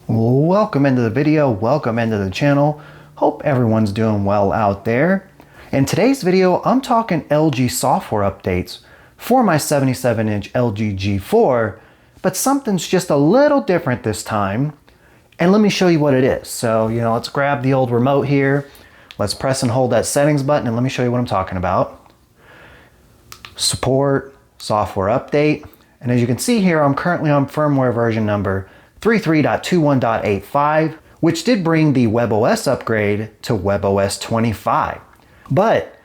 Welcome into the video, welcome into the channel. Hope everyone's doing well out there. In today's video, I'm talking LG software updates for my 77-inch LG G4, but something's just a little different this time. And let me show you what it is. So, let's grab the old remote here. Let's press and hold that settings button and let me show you what I'm talking about. Support, software update. And as you can see here, I'm currently on firmware version number 33.21.85, which did bring the WebOS upgrade to WebOS 25. But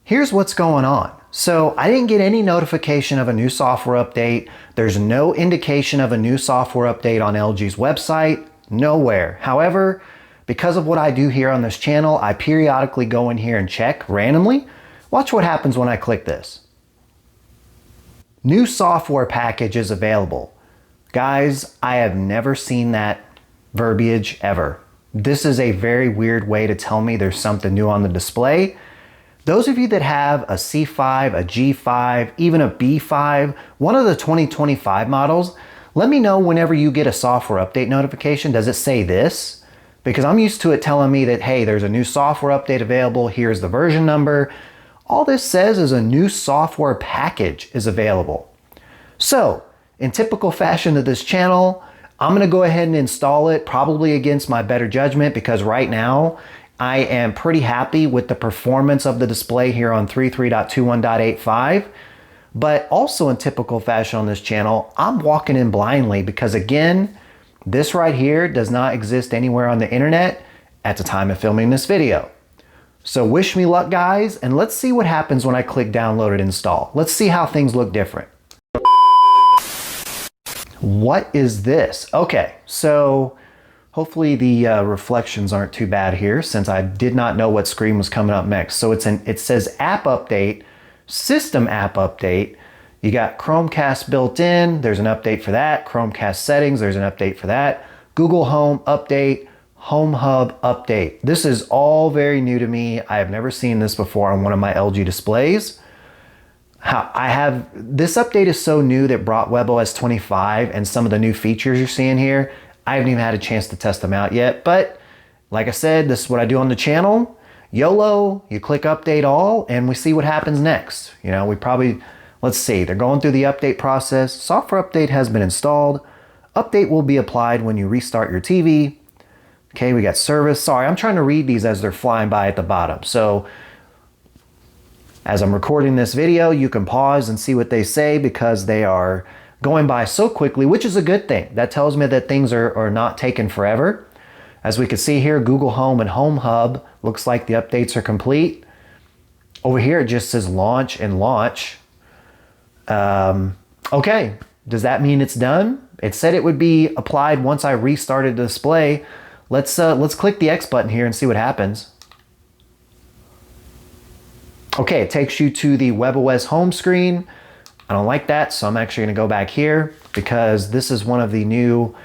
here's what's going on. So I didn't get any notification of a new software update. There's no indication of a new software update on LG's website, nowhere. However, because of what I do here on this channel, I periodically go in here and check randomly. Watch what happens when I click this. New software package is available. Guys, I have never seen that verbiage ever. This is a very weird way to tell me there's something new on the display. Those of you that have a C5, a G5, even a B5, one of the 2025 models, let me know whenever you get a software update notification, does it say this? Because I'm used to it telling me that, hey, there's a new software update available, here's the version number. All this says is a new software package is available. So, in typical fashion of this channel, I'm gonna go ahead and install it, probably against my better judgment, because right now I am pretty happy with the performance of the display here on 33.21.85. But also in typical fashion on this channel, I'm walking in blindly because again, this right here does not exist anywhere on the internet at the time of filming this video. So wish me luck, guys, and let's see what happens when I click download and install. Let's see how things look different. What is this? Okay, so hopefully the reflections aren't too bad here since I did not know what screen was coming up next. So it says app update, system app update. You got Chromecast built in, there's an update for that. Chromecast settings, there's an update for that. Google Home update, Home Hub update. This is all very new to me. I have never seen this before on one of my LG displays. This update is so new that brought WebOS 25 and some of the new features you're seeing here. I haven't even had a chance to test them out yet, but like I said, this is what I do on the channel. YOLO, you click update all and we see what happens next. Let's see, they're going through the update process. Software update has been installed. Update will be applied when you restart your TV. Okay, we got service. Sorry, I'm trying to read these as they're flying by at the bottom. So as I'm recording this video, you can pause and see what they say because they are going by so quickly, which is a good thing. That tells me that things are not taking forever. As we can see here, Google Home and Home Hub, looks like the updates are complete. Over here, it just says launch and launch. Okay, does that mean it's done? It said it would be applied once I restarted the display. Let's click the X button here and see what happens. Okay, it takes you to the WebOS home screen. I don't like that, so I'm actually gonna go back here because this is one of the new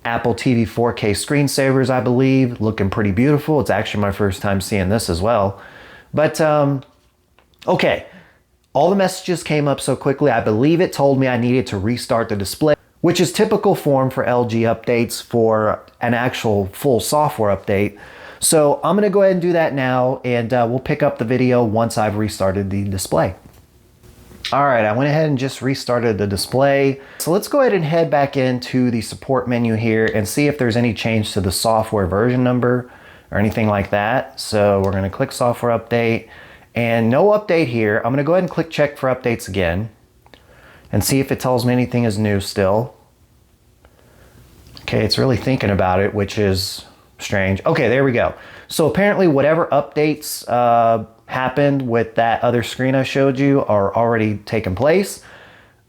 Apple TV 4K screensavers, I believe. Looking pretty beautiful. It's actually my first time seeing this as well. But, okay. All the messages came up so quickly. I believe it told me I needed to restart the display, which is typical form for LG updates for an actual full software update. So I'm gonna go ahead and do that now and we'll pick up the video once I've restarted the display. All right, I went ahead and just restarted the display. So let's go ahead and head back into the support menu here and see if there's any change to the software version number or anything like that. So we're gonna click software update and no update here. I'm gonna go ahead and click check for updates again and see if it tells me anything is new still. Okay, it's really thinking about it, which is strange. Okay, there we go. So apparently whatever updates happened with that other screen I showed you are already taking place.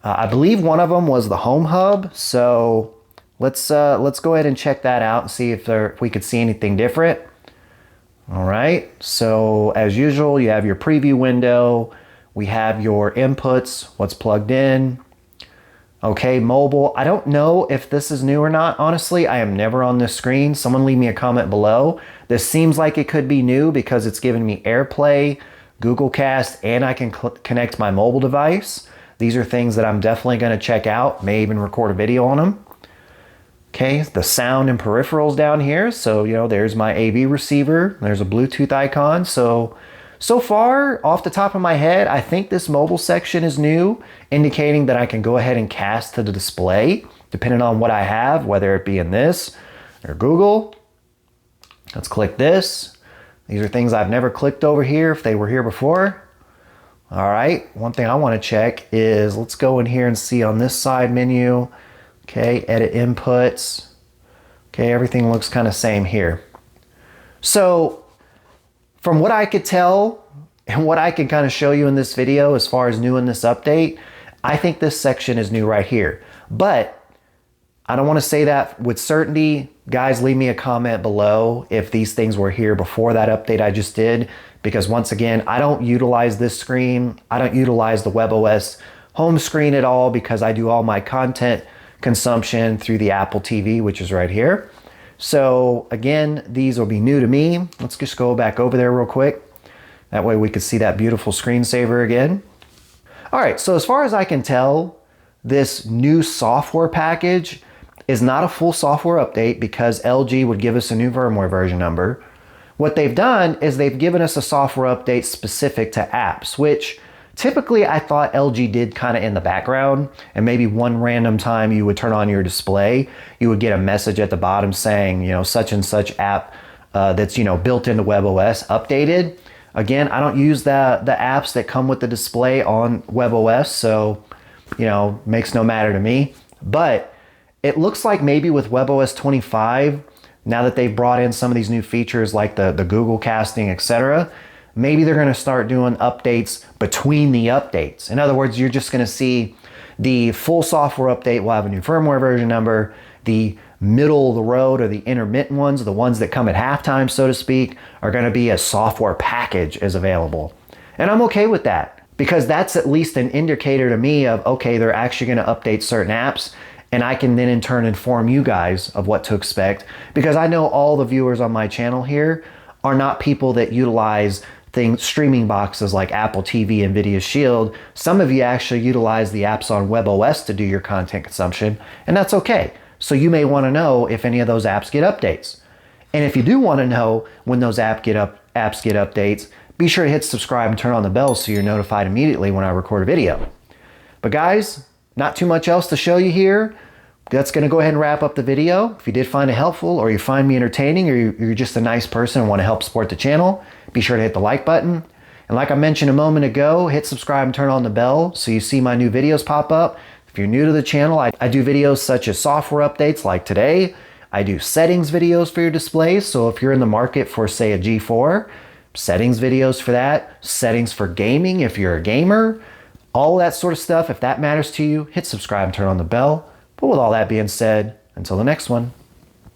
I believe one of them was the Home Hub. So let's go ahead and check that out and see if we could see anything different. All right, so as usual, you have your preview window. We have your inputs, what's plugged in. Okay, mobile. I don't know if this is new or not. Honestly, I am never on this screen. Someone leave me a comment below. This seems like it could be new because it's giving me AirPlay, Google Cast, and I can connect my mobile device. These are things that I'm definitely going to check out, may even record a video on them. Okay, the sound and peripherals down here. So, there's my AV receiver. There's a Bluetooth icon. So far, off the top of my head, I think this mobile section is new, indicating that I can go ahead and cast to the display, depending on what I have, whether it be in this or Google. Let's click this. These are things I've never clicked over here if they were here before. All right, one thing I want to check is, let's go in here and see on this side menu. Okay, edit inputs. Okay, everything looks kind of same here. So from what I could tell and what I can kind of show you in this video as far as new in this update, I think this section is new right here. But I don't want to say that with certainty. Guys, leave me a comment below if these things were here before that update I just did, because once again, I don't utilize this screen. I don't utilize the WebOS home screen at all, because I do all my content consumption through the Apple TV, which is right here. So again, these will be new to me. Let's just go back over there real quick. That way we can see that beautiful screensaver again. All right, so as far as I can tell, this new software package is not a full software update, because LG would give us a new firmware version number. What they've done is they've given us a software update specific to apps, which typically I thought LG did kind of in the background, and maybe one random time you would turn on your display, you would get a message at the bottom saying, such and such app that's, built into WebOS updated. Again, I don't use the apps that come with the display on WebOS, so, makes no matter to me. But it looks like maybe with WebOS 25, now that they've brought in some of these new features like the Google casting, etc., maybe they're going to start doing updates between the updates. In other words, you're just going to see the full software update will have a new firmware version number. The middle of the road, or the intermittent ones, the ones that come at halftime, so to speak, are going to be a software package is available. And I'm okay with that, because that's at least an indicator to me of, okay, they're actually going to update certain apps. And I can then in turn inform you guys of what to expect, because I know all the viewers on my channel here are not people that utilize streaming boxes like Apple TV and Nvidia Shield. Some of you actually utilize the apps on WebOS to do your content consumption, and that's okay. So you may want to know if any of those apps get updates. And if you do want to know when those apps get updates, be sure to hit subscribe and turn on the bell so you're notified immediately when I record a video. But guys, not too much else to show you here. That's going to go ahead and wrap up the video. If you did find it helpful, or you find me entertaining, or you're just a nice person and want to help support the channel, be sure to hit the like button. And like I mentioned a moment ago, hit subscribe and turn on the bell so you see my new videos pop up. If you're new to the channel, I do videos such as software updates like today. I do settings videos for your displays. So if you're in the market for, say, a G4, settings videos for that, settings for gaming if you're a gamer, all that sort of stuff. If that matters to you, hit subscribe and turn on the bell. But with all that being said, until the next one.